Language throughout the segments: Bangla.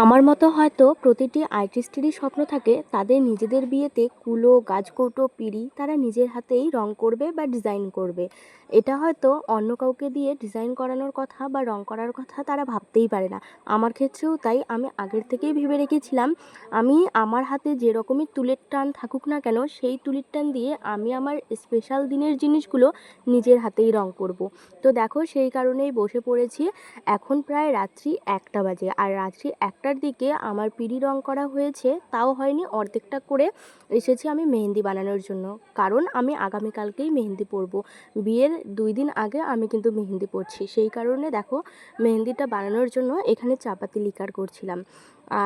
আমার মতো হয়তো প্রতিটি আর্টিস্টেরই স্বপ্ন থাকে তাদের নিজেদের বিয়েতে কুলো, গাছকৌটো, পিঁড়ি তারা নিজের হাতেই রং করবে বা ডিজাইন করবে। এটা হয়তো অন্য কাউকে দিয়ে ডিজাইন করানোর কথা বা রং করার কথা তারা ভাবতেই পারে না। আমার ক্ষেত্রেও তাই, আমি আগের থেকেই ভেবে রেখেছিলাম আমি আমার হাতে যে রকমই তুলির টান থাকুক না কেন সেই তুলির টান দিয়ে আমি আমার স্পেশাল দিনের জিনিসগুলো নিজের হাতেই রং করব। তো দেখো, সেই কারণেই বসে পড়েছি। এখন প্রায় রাত্রি 1টা বাজে, আর রাত্রি 1টার দিকে আমার পিঁড়ি রং করা হয়েছে, তাও হয়নি, অর্ধেকটা করে এসেছি আমি মেহেন্দি বানানোর জন্য। কারণ আমি আগামীকালকেই মেহেন্দি পরবো। বিয়ের 2 দিন আগে আমি কিন্তু মেহেন্দি পরছি, সেই কারণে দেখো মেহেন্দিটা বানানোর জন্য এখানে চাপাতি লিকার করছিলাম।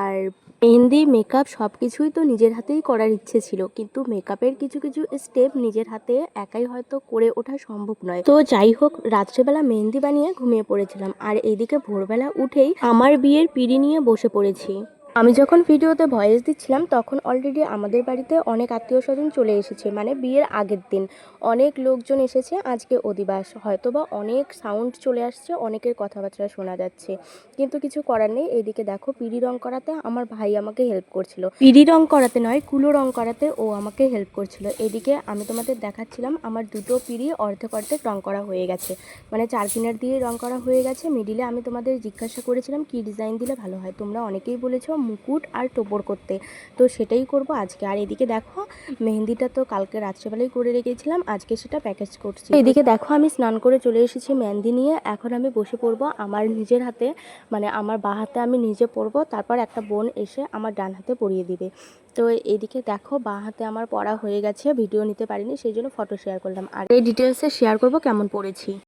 আর মেহেন্দি, মেকআপ সব কিছুই তো নিজের হাতেই করার ইচ্ছে ছিল, কিন্তু মেকআপের কিছু কিছু স্টেপ নিজের হাতে একাই হয়তো করে ওঠা সম্ভব নয়। তো যাই হোক, রাত্রেবেলা মেহেন্দি বানিয়ে ঘুমিয়ে পড়েছিলাম, আর এইদিকে ভোরবেলা উঠেই আমার বিয়ের পিঁড়ি নিয়ে বসে পড়েছি। আমি যখন ভিডিওতে ভয়েস দিচ্ছিলাম তখন অলরেডি আমাদের বাড়িতে অনেক আত্মীয় স্বজন চলে এসেছে, মানে বিয়ের আগের দিন অনেক লোকজন এসেছে। আজকে অধিবাস, হয়তোবা অনেক সাউন্ড চলে আসছে, অনেকের কথাবার্তা শোনা যাচ্ছে, কিন্তু কিছু করার নেই। এইদিকে দেখো, পিঁড়ি রং করাতে আমার ভাই আমাকে হেল্প করছিল, পিঁড়ি রং করাতে নয়, কুলো রং করাতে ও আমাকে হেল্প করছিল। এদিকে আমি তোমাদের দেখাচ্ছিলাম আমার দুটো পিঁড়ি অর্ধেক অর্ধেক রং করা হয়ে গেছে, মানে 4 কিনার দিয়ে রং করা হয়ে গেছে। মিডিলে আমি তোমাদের জিজ্ঞাসা করেছিলাম কি ডিজাইন দিলে ভালো হয়, তোমরা অনেকেই বলেছো মুকুট আর টোপর করতে, তো সেটাই করব আজকে। আর এদিকে দেখো, মেহেন্দিটা তো কালকে রাত্রেবেলায় করে রেখেছিলাম, আজকে সেটা প্যাকেজ করছি। এদিকে দেখো, আমি স্নান করে চলে এসেছি মেহেন্দি নিয়ে। এখন আমি বসে পড়বো আমার নিজের হাতে, মানে আমার বাঁ হাতে আমি নিজে পরবো, তারপর একটা বোন এসে আমার ডান হাতে পরিয়ে দিবে। তো এইদিকে দেখো, বাঁ হাতে আমার পরা হয়ে গেছে, ভিডিও নিতে পারিনি, সেই জন্য ফটো শেয়ার করলাম, আর এই ডিটেলসে শেয়ার করব কেমন পড়েছি।